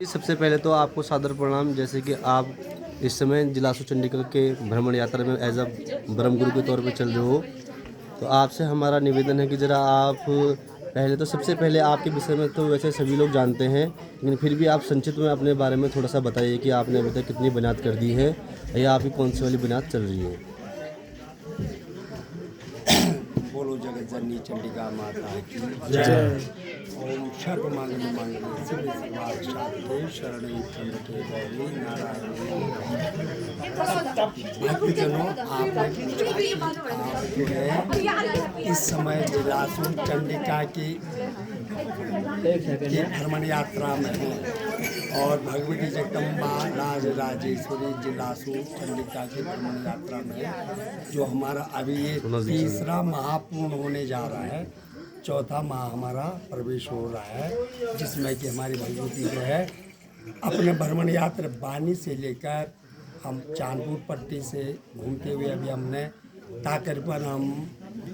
सबसे पहले तो आपको सादर प्रणाम। जैसे कि आप इस समय जिलासू चंडीगढ़ के भ्रमण यात्रा में एज अ ब्रह्म गुरु के तौर पर चल रहे हो, तो आपसे हमारा निवेदन है कि ज़रा आप पहले तो सबसे पहले आपके विषय में तो वैसे सभी लोग जानते हैं, लेकिन फिर भी आप संक्षिप्त में अपने बारे में थोड़ा सा बताइए कि आपने अभी तक कितनी बुनियाद कर दी है या आपकी कौन सी वाली बुनियाद चल रही है। बोलो जगत जननी चंडिका माता की जय। ओम सर्वमंगल मंगल शिव सर्वार्थ साधके शरणे त्र्यंबके गौरी नारायणी। भक्तजनों, आपने पूछा कि आप जो है इस समय जिलासू चंडिका की भ्रमण यात्रा में हैं और भगवती जगदम्बा राज राजेश्वरी जिलासू चंडिका की भ्रमण यात्रा में जो हमारा अभी ये तीसरा महापूर्ण होने जा रहा है, चौथा माह हमारा प्रवेश हो रहा है, जिसमें कि हमारी भगवती जो है अपने भ्रमण यात्रा बानी से लेकर हम चांदपुर पट्टी से घूमते हुए अभी हमने तकरीबन हम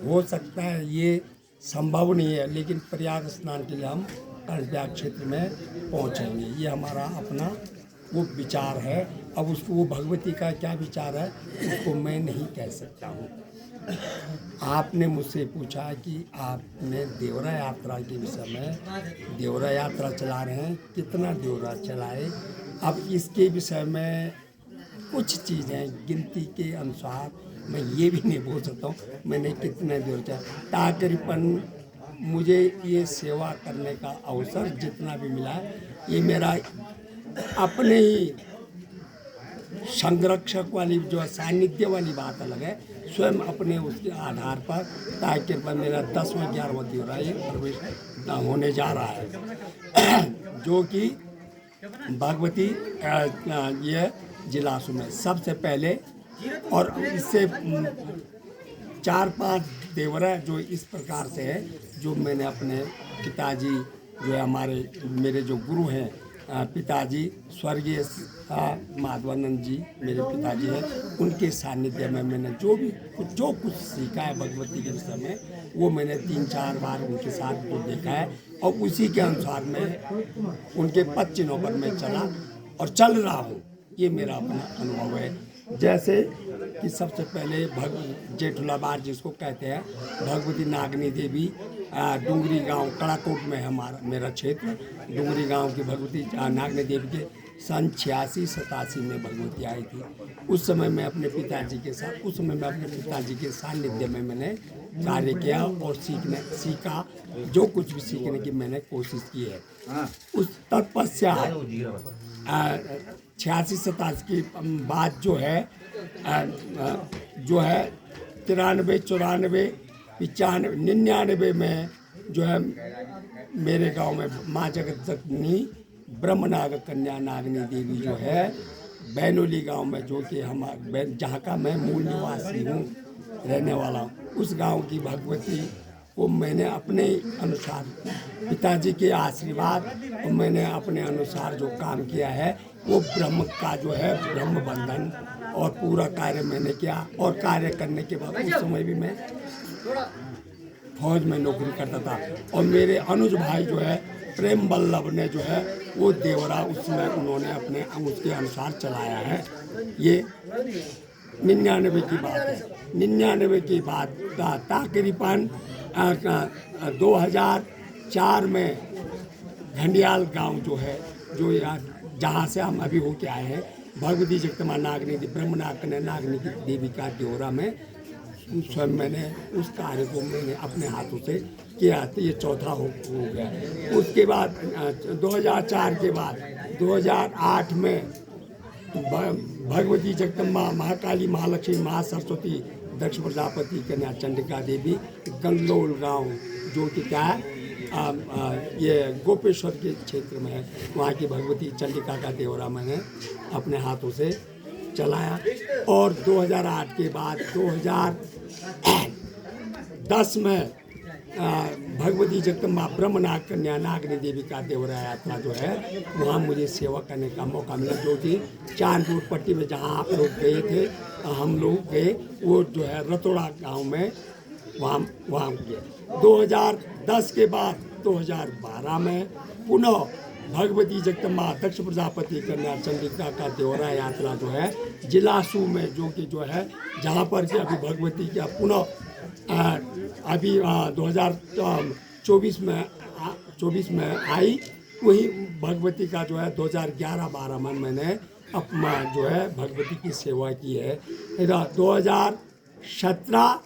हो सकता है ये संभव नहीं है, लेकिन प्रयाग स्नान के लिए हम कर्णप्रयाग क्षेत्र में पहुंचेंगे। ये हमारा अपना वो विचार है। अब उसको वो भगवती का क्या विचार है उसको मैं नहीं कह सकता हूँ। आपने मुझसे पूछा कि आपने देवरा यात्रा के विषय में, देवरा यात्रा चला रहे हैं, कितना देवरा चलाए। अब इसके विषय में कुछ चीज़ें गिनती के अनुसार मैं ये भी नहीं बोल सकता हूँ मैंने कितने देर चला। तकरीबन मुझे ये सेवा करने का अवसर जितना भी मिला है, ये मेरा अपने ही संरक्षक वाली जो सानिध्य वाली बात अलग है, स्वयं अपने उसके आधार पर तकरीबन मेरा 10वां 11वां देवरा ये प्रवेश होने जा रहा है, जो कि भगवती ये जिलासू में सबसे पहले। और इससे 4-5 देवरा जो इस प्रकार से है, जो मैंने अपने पिताजी जो है हमारे मेरे जो गुरु हैं, पिताजी स्वर्गीय माधवानंद जी मेरे पिताजी हैं, उनके सानिध्य में मैंने जो कुछ सीखा है भगवती के विषय में, वो मैंने 3-4 बार उनके साथ को देखा है और उसी के अनुसार मैं उनके पद चिन्हों पर मैं चला और चल रहा हूँ। ये मेरा अपना अनुभव है। जैसे कि सबसे पहले जेठुलाबार जिसको कहते हैं, भगवती नागनी देवी डुंगरी गांव कड़ाकोट में हमारा मेरा क्षेत्र, डुंगरी गांव की भगवती नागनी देवी के सन 86-87 में भगवती आई थी। उस समय मैं अपने पिताजी के सानिध्य में मैंने कार्य किया और सीखा जो कुछ भी सीखने की मैंने कोशिश की है। उस तत्पश्चात 86-87 की बात जो है 93, 94, 95, 99 में जो है मेरे गांव में माँ जगत जननी ब्रह्मनाग कन्या नागनी देवी जो है बैनोली गांव में, जो कि जहाँ का मैं मूल निवासी हूँ, रहने वाला हूँ, उस गांव की भगवती को मैंने अपने अनुसार पिताजी के आशीर्वाद और मैंने अपने अनुसार जो काम किया है वो ब्रह्म का जो है ब्रह्म बंधन और पूरा कार्य मैंने किया। और कार्य करने के बाद उस समय भी मैं फौज में नौकरी करता था और मेरे अनुज भाई जो है प्रेम वल्लभ ने जो है वो देवरा उसमें उन्होंने अपने उसके अनुसार चलाया है। ये 99 की बात है। 99 की बात तकरीबन 2004 में घंडियाल गांव जो है, जो जहाँ से हम अभी होके आए हैं, भगवती जगदम्बा नागनी ब्रह्मनाग कन्या नागनी देवी का देवरा में स्वयं मैंने उस कार्य को मैंने अपने हाथों से किया। तो ये चौथा हो गया। उसके बाद 2004 के बाद 2008 में भगवती जगदम्बा महाकाली महालक्ष्मी महासरस्वती दक्ष प्रजापति कन्या चंडिका देवी गंगलोल गांव, जो कि क्या है ये गोपेश्वर के क्षेत्र में है, वहाँ की भगवती चंडिका का देवरा मैंने अपने हाथों से चलाया। और 2008 के बाद 2010 में भगवती जगदम्बा ब्रह्मनाग कन्या नागनी देवी का देवरा यात्रा जो है वहाँ मुझे सेवा करने का मौका मिला, जो कि चांदपुर पट्टी में जहाँ आप लोग गए थे, हम लोग गए, वो जो है रतोड़ा गांव में वहाँ गए। 2010 के बाद 2012 में पुनः भगवती जगदम्बा दक्ष प्रजापति कन्या चंडिका का देवरा यात्रा जो है जिलासू में, जो कि जो है जहाँ पर कि अभी भगवती का पुनः अभी 2024 में आई, वही भगवती का जो है 2011-12 में मैंने अपना जो है भगवती की सेवा की है। 2017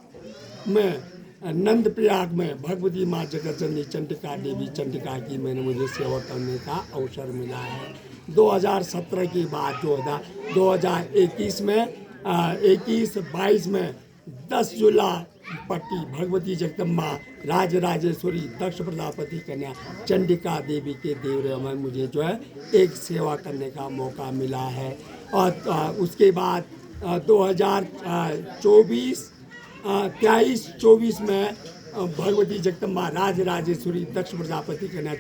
में नंद प्रयाग में भगवती माँ जगतजननी चंडिका देवी चंडिका की मुझे सेवा करने का अवसर मिला है। 2017 के बाद जो था 2021 में 21-22 में 10 जुलाई पट्टी भगवती जगदम्बा राजराजेश्वरी दक्ष प्रजापति कन्या चंडिका देवी के देवरे में मुझे जो है एक सेवा करने का मौका मिला है। और उसके बाद 2023-24 में भगवती जगदम्बा राजराजेश्वरी दक्ष प्रजापति कन्या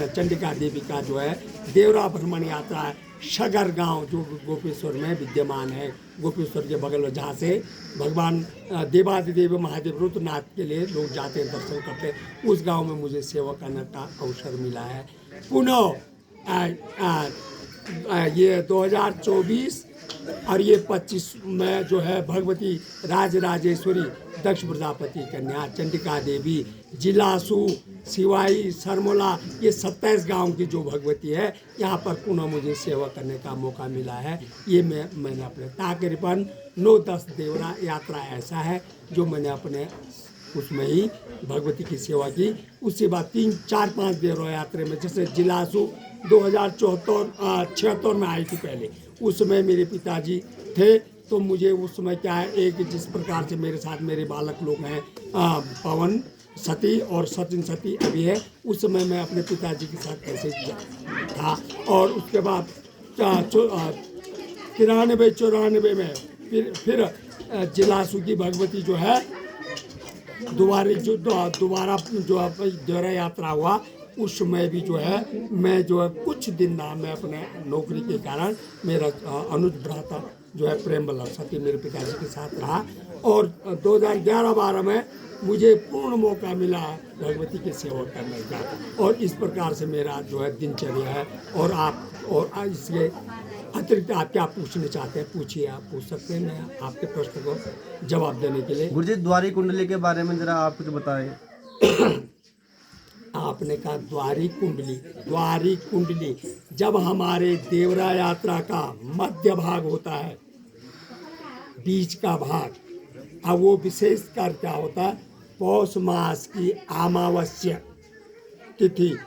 चंडिका देवी का जो है देवरा भ्रमण यात्रा शगर गांव जो गोपेश्वर में विद्यमान है, गोपेश्वर के बगल में, जहाँ से भगवान देवादिदेव महादेव रुद्रनाथ के लिए लोग जाते हैं, दर्शन करते हैं, उस गांव में मुझे सेवा करने का अवसर मिला है। पुनः ये 2024 और ये 25 में जो है भगवती राजराजेश्वरी दक्ष प्रजापति कन्या चंडिका देवी जिलासू सिवाई सरमोला, ये 27 गांव की जो भगवती है, यहाँ पर पुनः मुझे सेवा करने का मौका मिला है। ये मैंने अपने तकरीबन 9-10 देवरा यात्रा ऐसा है जो मैंने अपने उसमें ही भगवती की सेवा की। उसके बाद 3-4-5 देवरा यात्रा में, जैसे जिलासू 2076 में आई थी पहले, उस समय मेरे पिताजी थे, तो मुझे उस समय क्या है, एक जिस प्रकार से मेरे साथ मेरे बालक लोग हैं, पवन सती और सचिन सती अभी है, उस समय मैं अपने पिताजी के साथ ऐसे था। और उसके बाद 93-94 में फिर जिलासू की भगवती जो है दोबारा जो देवरा यात्रा हुआ, उस समय भी जो है मैं जो है कुछ दिन ना, मैं अपने नौकरी के कारण मेरा अनुज भ्राता जो है प्रेम बल्लभ सती मेरे पिताजी के साथ रहा। और 2011-12 में मुझे पूर्ण मौका मिला भगवती की सेवा करने का, और इस प्रकार से मेरा जो है दिनचर्या है। और इसके अतिरिक्त आप क्या पूछना चाहते हैं, पूछिए, आप पूछ सकते हैं, मैं आपके प्रश्न को जवाब देने के लिए। गुरुजी, द्वारी कुंडली के बारे में जरा आप कुछ बताएं। आपने कहा द्वारी कुंडली जब हमारे देवरा यात्रा का मध्य भाग होता है, बीच का भाग, अब वो विशेष कर क्या होता है, पौष मास की अमावस्या तिथि,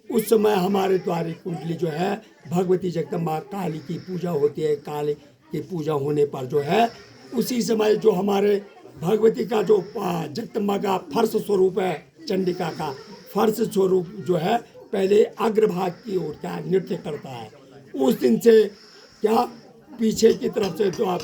उस समय हमारे द्वारी कुंडली जो है भगवती जगदम्बा काली की पूजा होती है। काली की पूजा होने पर जो है उसी समय जो हमारे भगवती का जो जगदम्बा का फर्श स्वरूप है, चंडिका का फर्श स्वरूप जो है पहले अग्रभाग की ओर क्या नृत्य करता है। उस दिन से क्या पीछे की तरफ से जो आप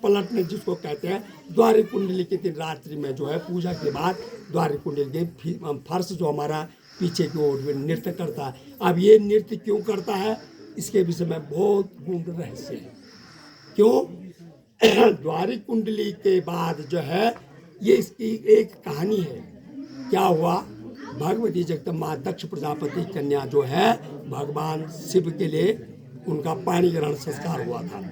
पलटने जिसको कहते हैं, द्वारी कुंडली के दिन रात्रि में जो है पूजा के बाद द्वारी कुंडली के फर्श जो हमारा पीछे की ओर नृत्य करता है। अब ये नृत्य क्यों करता है, इसके विषय में बहुत गूढ़ रहस्य है। क्यों? द्वारी कुंडली के बाद जो है ये इसकी एक कहानी है। क्या हुआ, भगवती जगदम्बा दक्ष प्रजापति कन्या जो है भगवान शिव के लिए उनका पानी ग्रहण संस्कार हुआ था।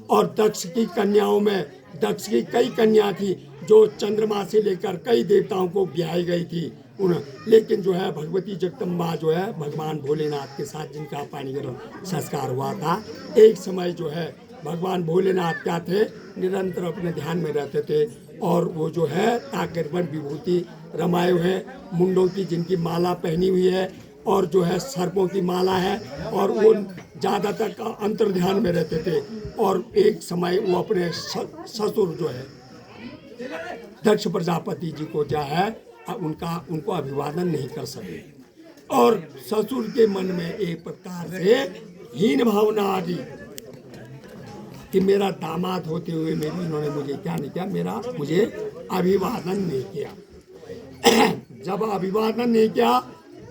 और दक्ष की कन्याओं में, दक्ष की कई कन्या थी जो चंद्रमा से लेकर कई देवताओं को ब्याही गई थी लेकिन जो है भगवती जगदम्बा जो है भगवान भोलेनाथ के साथ जिनका पानी ग्रहण संस्कार हुआ था, एक समय जो है भगवान भोलेनाथ क्या थे, निरंतर अपने ध्यान में रहते थे। और वो जो है तकरीबन विभूति रमाए हुए हैं, मुंडों की जिनकी माला पहनी हुई है, और जो है सर्पों की माला है, और वो ज़्यादातर अंतर ध्यान में रहते थे। और एक समय वो अपने ससुर जो है दक्ष प्रजापति जी को जो है उनको अभिवादन नहीं कर सके, और ससुर के मन में एक प्रकार से हीन भावना आ गई कि मेरा दामाद होते हुए इन्होंने मुझे क्या नहीं किया, मुझे अभिवादन नहीं किया। जब अभिवादन नहीं किया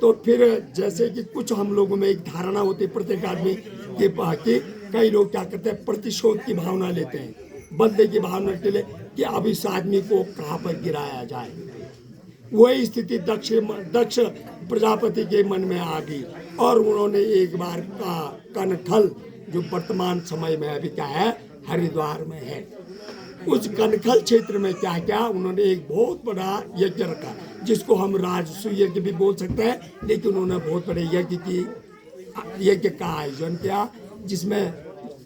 तो फिर जैसे कि कुछ हम लोगों में एक धारणा होती है प्रत्येक आदमी के कि कई लोग क्या करते हैं, प्रतिशोध की भावना लेते हैं, बदले की भावना के लिए कि अब इस आदमी को कहाँ पर गिराया जाए। वही स्थिति दक्ष प्रजापति के मन में आ गई और उन्होंने एक बार का कनखल जो वर्तमान समय में अभी क्या है हरिद्वार में है, उस कनखल क्षेत्र में क्या क्या उन्होंने एक बहुत बड़ा यज्ञ रखा जिसको हम राजस्व यज्ञ भी बोल सकते हैं, लेकिन उन्होंने बहुत बड़े यज्ञ का आयोजन किया जिसमें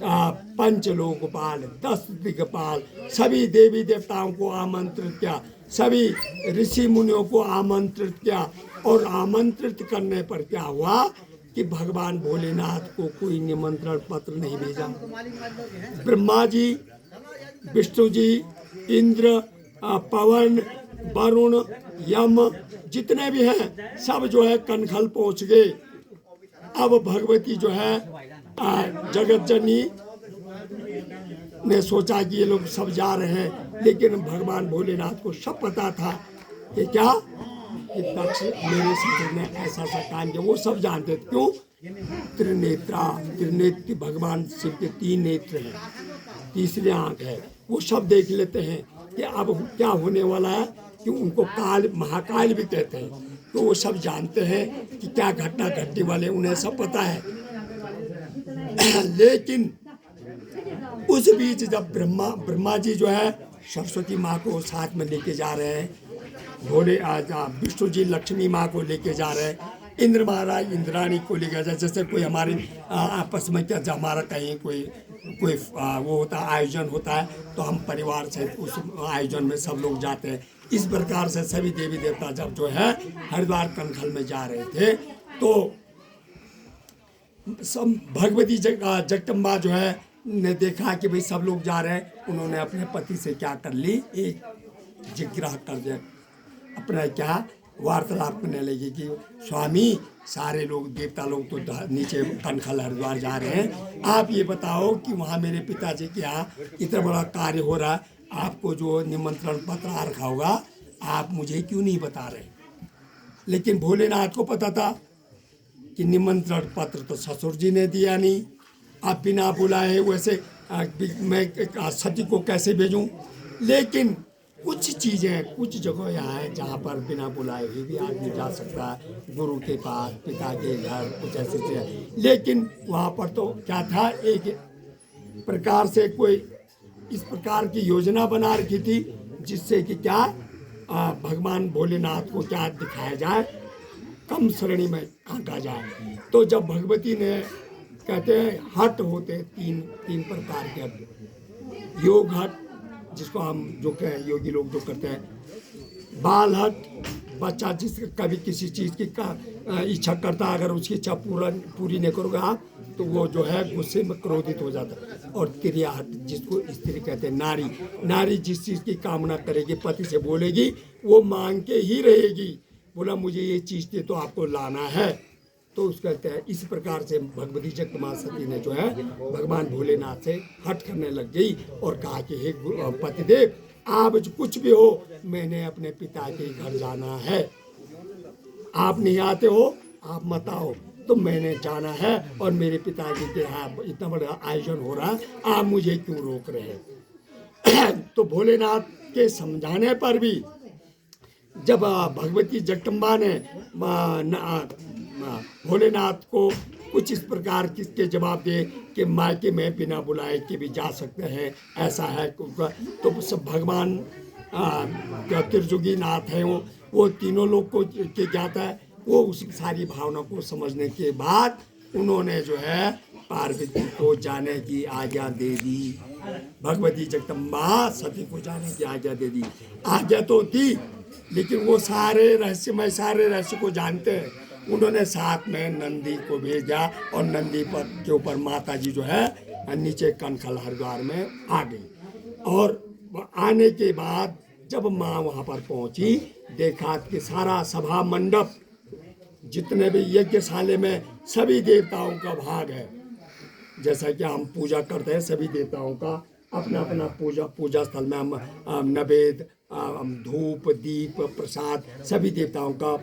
पंच लोकपाल 10 दिग्पाल सभी देवी देवताओं को आमंत्रित किया, सभी ऋषि मुनियों को आमंत्रित किया और आमंत्रित करने पर क्या हुआ कि भगवान भोलेनाथ को कोई निमंत्रण पत्र नहीं भेजा। ब्रह्मा जी, विष्णु जी, इंद्र, पवन, वरुण, यम जितने भी हैं सब जो है कनखल पहुंच गए। अब भगवती जो है जगत जननी ने सोचा कि ये लोग सब जा रहे हैं, लेकिन भगवान भोलेनाथ को सब पता था कि क्या कि दक्ष मेरे शरीर ने ऐसा काम किया, वो सब जानते थे। क्यों? त्रिनेत्र भगवान शिव के 3 नेत्र हैं, तीसरी आंख है, वो सब देख लेते हैं कि अब क्या होने वाला है, कि उनको काल महाकाल भी कहते हैं, तो वो सब जानते हैं कि क्या घटना घटने वाले, उन्हें सब पता है। लेकिन उस बीच जब ब्रह्मा जी जो है सरस्वती माँ को साथ में लेके जा रहे हैं, विष्णु जी लक्ष्मी माँ को लेके जा रहे हैं, इंद्र महाराज इंद्राणी को लेकर जा, जैसे कोई हमारे आपस में क्या हमारा कहीं कोई वो होता आयोजन होता है तो हम परिवार से उस आयोजन में सब लोग जाते हैं। इस प्रकार से सभी देवी देवता जब जो है हरिद्वार कनखल में जा रहे थे तो सब भगवती जगदम्बा जो है ने देखा कि भाई सब लोग जा रहे हैं, उन्होंने अपने पति से क्या कर ली, एक जिग्रह कर दिया, अपना क्या वार्तालाप करने लगी कि स्वामी सारे लोग देवता लोग तो नीचे कनखल हरिद्वार जा रहे हैं, आप ये बताओ कि वहाँ मेरे पिताजी के यहाँ इतना बड़ा कार्य हो रहा है, आपको जो निमंत्रण पत्र आ रखा होगा आप मुझे क्यों नहीं बता रहे। लेकिन भोलेनाथ को पता था कि निमंत्रण पत्र तो ससुर जी ने दिया नहीं, आप बिना बुलाए वैसे मैं सती को कैसे भेजूं। लेकिन कुछ चीज़ें कुछ जगह यहाँ है जहाँ पर बिना बुलाए हुए भी आदमी जा सकता है, गुरु के पास, पिता के घर, कुछ ऐसी चीज़ें। लेकिन वहाँ पर तो क्या था, एक प्रकार से कोई इस प्रकार की योजना बना रखी थी जिससे कि क्या भगवान भोलेनाथ को क्या दिखाया जाए, कम श्रेणी में आंका जाए। तो जब भगवती ने कहते हैं हट होते तीन प्रकार के, योग हट जिसको हम जो कहें योगी लोग जो करते हैं, बाल हट बच्चा जिस कभी किसी चीज़ की इच्छा करता है, अगर उसकी इच्छा पूरी नहीं करोगे आप तो वो जो है गुस्से में क्रोधित हो जाता है। और क्रिया हट जिसको स्त्री कहते हैं, नारी जिस चीज़ की कामना करेगी पति से बोलेगी वो मांग के ही रहेगी, बोला मुझे ये चीज़ थी तो आपको लाना है, तो उसका कहते हैं। इस प्रकार से भगवती जगदम्बा सती ने जो है भगवान भोलेनाथ से हट करने लग गई और कहा कि हे पतिदेव आप कुछ भी हो, मैंने अपने पिता के घर जाना है, आप नहीं आते हो आप मत आओ, तो मैंने जाना है और मेरे पिताजी के यहाँ इतना बड़ा आयोजन हो रहा है, आप मुझे क्यों रोक रहे हैं। तो भोलेनाथ के समझाने पर भी जब भगवती जगदम्बा ने भोलेनाथ को कुछ इस प्रकार किसके जवाब दे कि मायके में बिना बुलाए के भी जा सकते हैं, ऐसा है, तो सब भगवान त्रिजुगी नाथ हैं, वो तीनों लोग को के जाता है। वो उस सारी भावना को समझने के बाद उन्होंने जो है पार्वती को जाने की आज्ञा दे दी, भगवती जगदम्बा सती को जाने की आज्ञा दे दी। आज्ञा तो दी लेकिन वो सारे रहस्य को जानते हैं। उन्होंने साथ में नंदी को भेजा और नंदी पर के ऊपर माता जी जो है नीचे कनखल हरिद्वार में आ गई। और आने के बाद जब माँ वहाँ पर पहुँची, देखा कि सारा सभा मंडप जितने भी यज्ञशाले में सभी देवताओं का भाग है, जैसा कि हम पूजा करते हैं सभी देवताओं का अपना अपना पूजा स्थल में हम नवेद धूप दीप प्रसाद सभी देवताओं का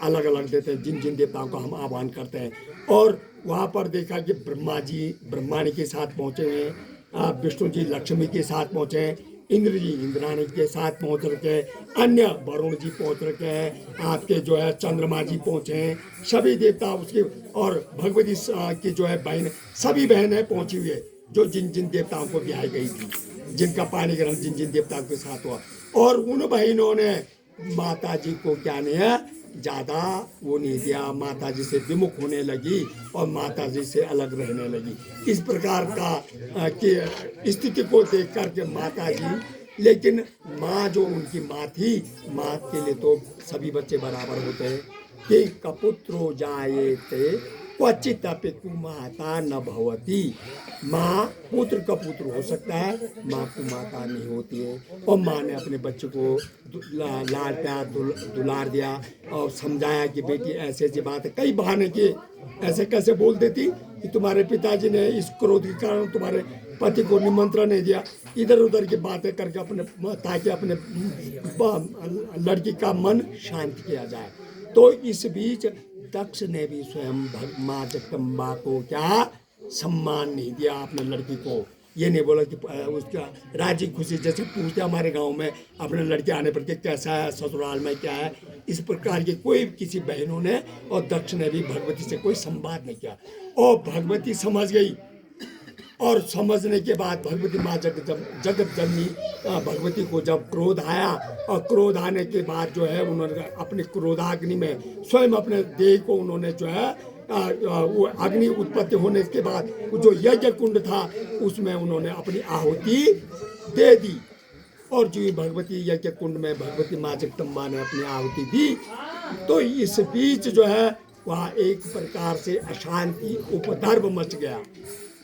अलग अलग देते हैं, जिन जिन देवताओं का हम आह्वान करते हैं। और वहाँ पर देखा कि ब्रह्मा जी ब्रह्माणी के साथ पहुँचे हुए हैं, विष्णु जी लक्ष्मी के साथ पहुँचे हैं, इंद्र जी इंद्राणी के साथ पहुंच रखे हैं, अन्य वरुण जी पहुंच रखे हैं, आपके जो है चंद्रमा जी पहुंचे हैं, सभी देवता उसके, और भगवती की जो है बहन, सभी बहनें पहुंची हुई है, जो जिन जिन देवताओं को ब्याही गई थी, जिनका पानी ग्रहण जिन जिन देवताओं के साथ हुआ, और उन बहनों ने माता जी को क्या नहीं है ज़्यादा वो नहीं दिया, माता जी से विमुख होने लगी और माता जी से अलग रहने लगी। इस प्रकार का की स्थिति को देख कर के माता जी, लेकिन माँ जो उनकी माँ थी, माँ के लिए तो सभी बच्चे बराबर होते हैं कि कपुत्रो जायेते क्वचित पितु माता न भवती। माँ पुत्र का पुत्र हो सकता है, माँ को माता नहीं होती है। और माँ ने अपने बच्चे को लाड प्यार दुलार दिया और समझाया कि बेटी ऐसे ऐसी बात है, कई बहाने किए, ऐसे कैसे बोल देती कि तुम्हारे पिताजी ने इस क्रोध के कारण तुम्हारे पति को निमंत्रण नहीं दिया, इधर उधर की बातें करके अपने, ताकि अपने लड़की का मन शांत किया जाए। तो इस बीच दक्ष ने भी स्वयं माँ जगदम्बा को क्या सम्मान नहीं दिया अपने लड़की को। ये नहीं बोला कि उसका राजी खुशी, जैसे पूछते हमारे गांव में अपने लड़के आने पर के कैसा है, ससुराल में क्या है, इस प्रकार की कोई किसी बहनों ने और दक्ष ने भी भगवती से कोई संवाद नहीं किया। और भगवती समझ गई, और समझने के बाद भगवती माँ जगत जननी भगवती को जब क्रोध आया, और क्रोध आने के बाद जो है उन्होंने अपने क्रोधाग्नि में स्वयं अपने देह को उन्होंने जो है वो अग्नि उत्पत्ति होने के बाद जो यज्ञ कुंड था उसमें उन्होंने अपनी आहुति दे दी। और जो भगवती यज्ञ कुंड में भगवती माँ जगदम्बा ने अपनी आहुति दी, तो इस बीच जो है वहाँ एक प्रकार से अशांति उपद्रव मच गया,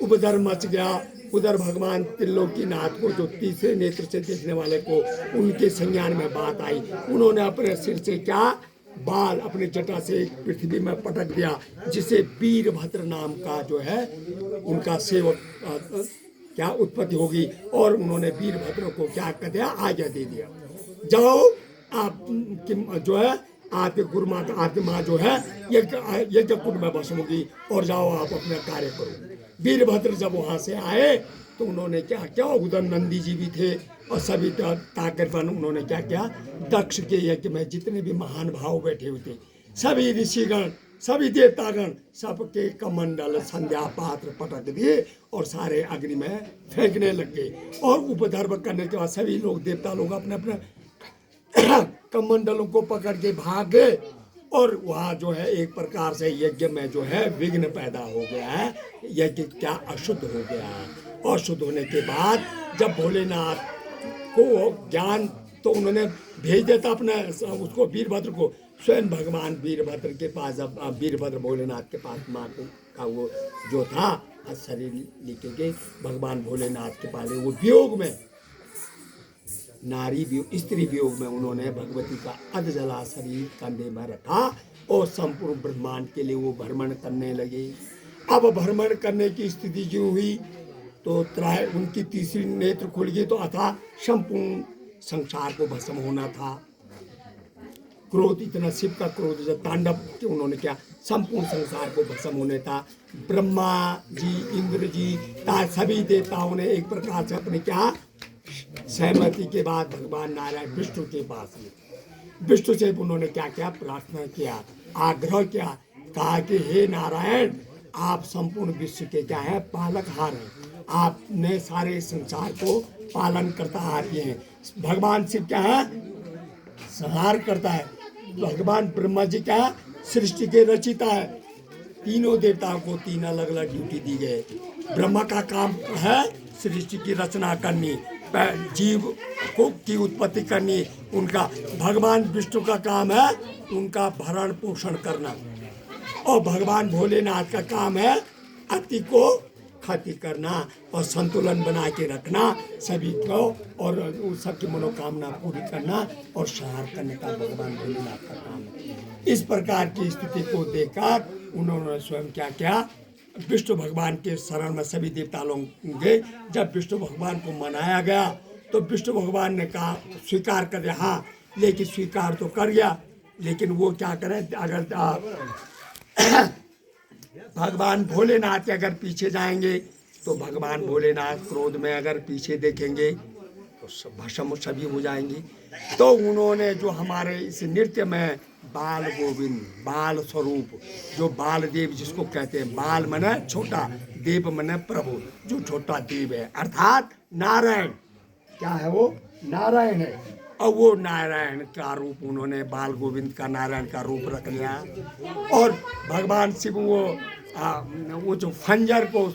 उपद्रव मच गया। उधर भगवान त्रिलोकीनाथ को, जो तीसरे नेत्र से देखने वाले को, उनके संज्ञान में बात आई, उन्होंने अपने सिर से क्या बाल अपने जटा से पृथ्वी में पटक दिया, जिसे वीरभद्र नाम का जो है उनका सेवक क्या उत्पत्ति होगी। और उन्होंने वीरभद्र को क्या कर दिया, आज्ञा दे दिया, जाओ आप जो है आपके गुरु माता आपकी माँ जो है यज्ञ कुंड में भस्म होगी, और जाओ आप अपना कार्य करो। वीरभद्र जब वहां से आए तो उन्होंने क्या किया, उधर नंदी जी भी थे और सभी ताकतवान, उन्होंने क्या किया, दक्ष के यज्ञ में जितने भी महान भाव बैठे हुए थे, सभी ऋषिगण, सभी देवतागण, सबके कमंडल संध्या पात्र पटक दिए और सारे अग्नि में फेंकने लग गए। और उपद्रव करने के बाद सभी लोग, देवता लोग अपने अपने कमंडलों को पकड़ के भाग गए, और वहाँ जो है एक प्रकार से यज्ञ में जो है विघ्न पैदा हो गया है, यज्ञ क्या अशुद्ध हो गया है। और शुद्ध होने के बाद जब भोलेनाथ को ज्ञान, तो उन्होंने भेज देता अपने उसको वीरभद्र को, स्वयं भगवान वीरभद्र के पास, जब वीरभद्र भोलेनाथ के पास माँ को का वो जो था शरीर लेके गए भगवान भोलेनाथ के पास, वो वियोग में, नारी वियोग, स्त्री वियोग में उन्होंने भगवती का अधजला शरीर कंधे में रखा और संपूर्ण ब्रह्मांड के लिए वो भ्रमण करने लगे। अब भ्रमण करने की स्थिति जो हुई तो उनकी तीसरी नेत्र खुल गई, तो अथा संपूर्ण संसार को भस्म होना था। क्रोध इतना, शिव का क्रोध जब तांडव कि उन्होंने क्या, संपूर्ण संसार को भस्म होने था। ब्रह्मा जी, इंद्र जी, सभी देवताओं ने एक प्रकार से अपने क्या सहमति के बाद भगवान नारायण विष्णु के पास गए। विष्णु से उन्होंने क्या किया, प्रार्थना किया, आग्रह किया, कहा कि हे नारायण, आप संपूर्ण विश्व के क्या है, पालकहार हैं, आपने सारे संसार को पालन करता आते हैं। भगवान शिव क्या है, संहार करता है। भगवान ब्रह्मा जी क्या है, सृष्टि के रचिता है। तीनों देवताओं को तीन अलग अलग ड्यूटी दी गई। ब्रह्मा का काम है सृष्टि की रचना करनी, जीव को की उत्पत्ति करनी उनका। भगवान विष्णु का काम है उनका भरण पोषण करना, और भगवान भोलेनाथ का काम है अति को खति करना और संतुलन बना के रखना सभी को, और उन सबकी मनोकामना पूरी करना और संहार करने का भगवान भोलेनाथ का काम है। इस प्रकार की स्थिति को देखकर उन्होंने स्वयं क्या किया, विष्णु भगवान के शरण में सभी देवता लोग गए। जब विष्णु भगवान को मनाया गया तो विष्णु भगवान ने कहा, स्वीकार कर दिया, हाँ, लेकिन स्वीकार तो कर गया, लेकिन वो क्या करें, अगर भगवान भोलेनाथ के अगर पीछे जाएंगे तो भगवान भोलेनाथ क्रोध में अगर पीछे देखेंगे तो भस्म सभी हो जाएंगी। तो उन्होंने जो हमारे इस नृत्य में बाल गोविंद, बाल स्वरूप, जो बाल देव जिसको कहते हैं, बाल मने छोटा, देव मने प्रभु, जो छोटा देव है अर्थात नारायण, क्या है वो, नारायण है। और वो नारायण का रूप उन्होंने बाल गोविंद का नारायण का रूप रख लिया। और भगवान शिव वो जो खंजर को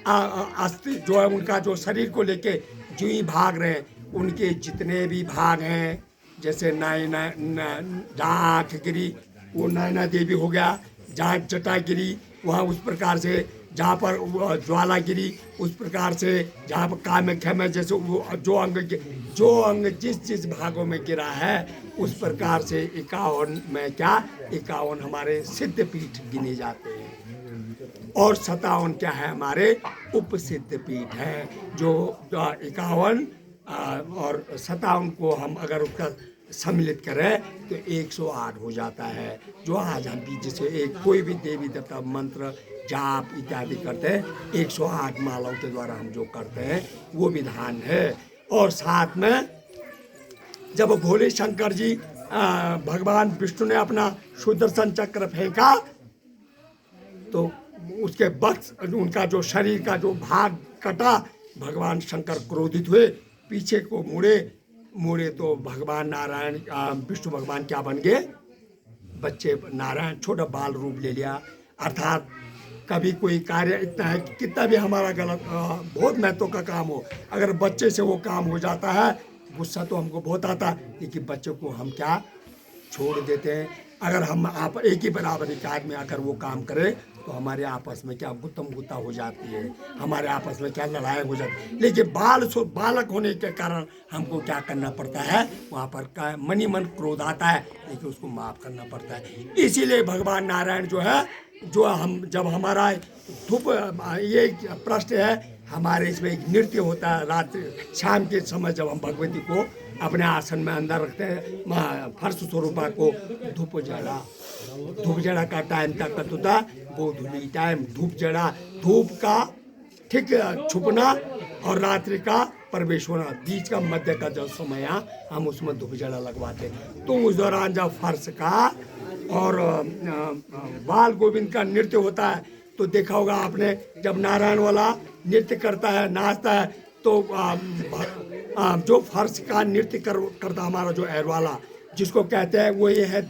अस्थि जो है उनका जो शरीर को लेके जो ही भाग रहे हैं, उनके जितने भी भाग हैं, जैसे जहाँ आँख गिरी वो नैना देवी हो गया, जहाँ जटा गिरी वहाँ उस प्रकार से, जहाँ पर ज्वाला गिरी उस प्रकार से, जहाँ पर कामाख्या में जैसे वो जो अंग जिस भागों में गिरा है उस प्रकार से 51 में क्या 51 हमारे सिद्ध पीठ गिने जाते हैं। और 57 क्या है हमारे उपसिद्ध पीठ है, जो 51 और 57 को हम अगर उसका सम्मिलित करें तो 108 हो जाता है। जो आज हम भी जैसे एक कोई भी देवी देवता मंत्र जाप इत्यादि करते हैं, 108 मालाओं के द्वारा हम जो करते हैं वो विधान है। और साथ में जब भोले शंकर जी भगवान विष्णु ने अपना सुदर्शन चक्र फेंका तो उसके वक्त उनका जो शरीर का जो भाग कटा, भगवान शंकर क्रोधित हुए, पीछे को मुड़े तो भगवान नारायण विष्णु भगवान क्या बन गए, बच्चे नारायण, छोटा बाल रूप ले लिया। अर्थात कभी कोई कार्य इतना है कि कितना भी हमारा गलत बहुत महत्व का काम हो, अगर बच्चे से वो काम हो जाता है, गुस्सा तो हमको बहुत आता है, लेकिन बच्चे को हम क्या छोड़ देते हैं। अगर हम आप एक ही बराबरी काज में अगर वो काम करें तो हमारे आपस में क्या गुत्तम गुत्ता हो जाती है, हमारे आपस में क्या लड़ाई हो जाती है। लेकिन बालक होने के कारण हमको क्या करना पड़ता है, वहाँ पर मनी मन क्रोध आता है, लेकिन उसको माफ़ करना पड़ता है। इसीलिए भगवान नारायण जो है, जो हम जब हमारा धूप, ये प्रश्न है हमारे इसमें एक नृत्य होता है, रात्रि शाम के समय जब हम भगवती को अपने आसन में अंदर रखते हैं, फर्श स्वरूपा को धूप जड़ा का टाइम तक होता, गोधूली टाइम धूप जड़ा, धूप का ठीक छुपना और रात्रि का प्रवेश होना, बीच का मध्य का जो समय हम उसमें धूप जड़ा लगवाते। तो उस दौरान जब फर्श का और बाल गोविंद का नृत्य होता है तो देखा होगा आपने, जब नारायण वाला नृत्य करता है, नाचता है, तो जो फर्श का नृत्य करता हमारा जो एर वाला जिसको कहते हैं, वो ये है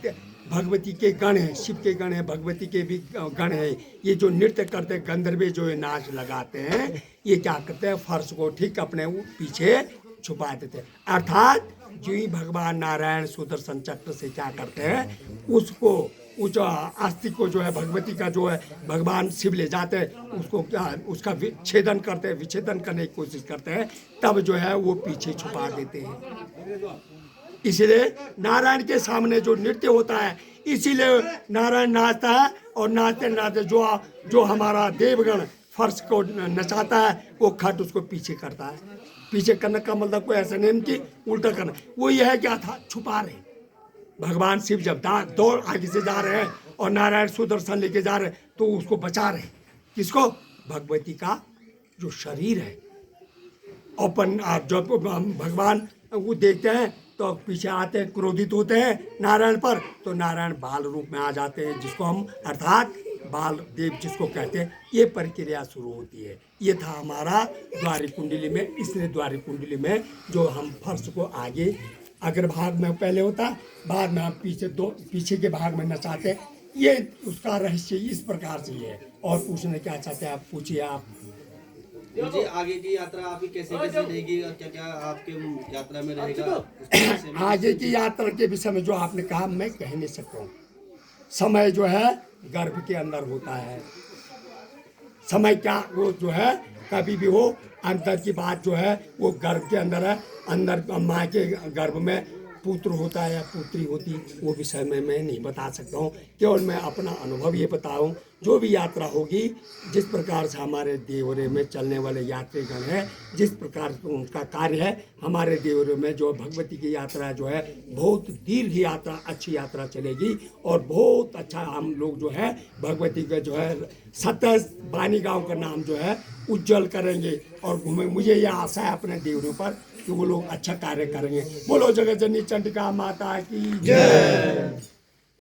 भगवती के गण हैं, शिव के गण हैं, भगवती के भी गण हैं। ये जो नृत्य करते गंधर्वे जो ये नाच लगाते हैं, ये क्या करते हैं, फर्श को ठीक अपने पीछे छुपा देते हैं। अर्थात जो ही भगवान नारायण सुदर्शन चक्र से क्या करते हैं, उसको उस अस्थि को जो है भगवती का जो है भगवान शिव ले जाते हैं, उसको क्या उसका विच्छेदन करते हैं, विच्छेदन करने की कोशिश करते हैं, तब जो है वो पीछे छुपा देते हैं। इसीलिए नारायण के सामने जो नृत्य होता है, इसीलिए नारायण नाचता है, और नाचते नाचते जो हमारा देवगण फर्श को नचाता है, वो खट उसको पीछे करता है। पीछे करने का मतलब कोई ऐसा नहीं कि उल्टा करना, वो यह है क्या था, छुपा रहे। भगवान शिव जब दौड़ आगे से जा रहे हैं और नारायण सुदर्शन लेके जा रहे हैं, तो उसको बचा रहे। किसको, भगवती का जो शरीर है। अपन जब भगवान वो देखते हैं तो पीछे आते हैं, क्रोधित होते हैं नारायण पर, तो नारायण बाल रूप में आ जाते हैं, जिसको हम अर्थात बाल देव जिसको कहते हैं। ये प्रक्रिया शुरू होती है। ये था हमारा द्वारी कुंडली में। इसलिए द्वारी कुंडली में जो हम फर्श को आगे अग्र भाग में पहले होता है, बाद में हम पीछे के भाग में नचाते हैं। ये उसका रहस्य इस प्रकार से है। और पूछने क्या चाहते हैं आप, पूछिए आप। जी, आगे की यात्रा आपकी कैसे रहेगी और क्या क्या आपके यात्रा में रहेगा? आगे की यात्रा के विषय में जो आपने कहा मैं कह नहीं सकता हूँ। समय जो है गर्भ के अंदर होता है। समय क्या वो जो है कभी भी हो, अंतर की बात जो है वो गर्भ के अंदर है। अंदर माँ के गर्भ में पुत्र होता है या पुत्री होती, वो विषय में मैं नहीं बता सकता हूँ। केवल मैं अपना अनुभव ये बताऊँ। जो भी यात्रा होगी, जिस प्रकार से हमारे देवरे में चलने वाले यात्रीगण हैं, जिस प्रकार से उनका कार्य है, हमारे देवरे में जो भगवती की यात्रा जो है बहुत दीर्घ यात्रा, अच्छी यात्रा चलेगी। और बहुत अच्छा हम लोग जो है भगवती का जो है 27 बानी गाँव का नाम जो है उज्जवल करेंगे और घूमे। मुझे यह आशा है अपने देवरों पर कि वो लोग अच्छा कार्य करेंगे। बोलो जगत जननी चंडिका माता की जय।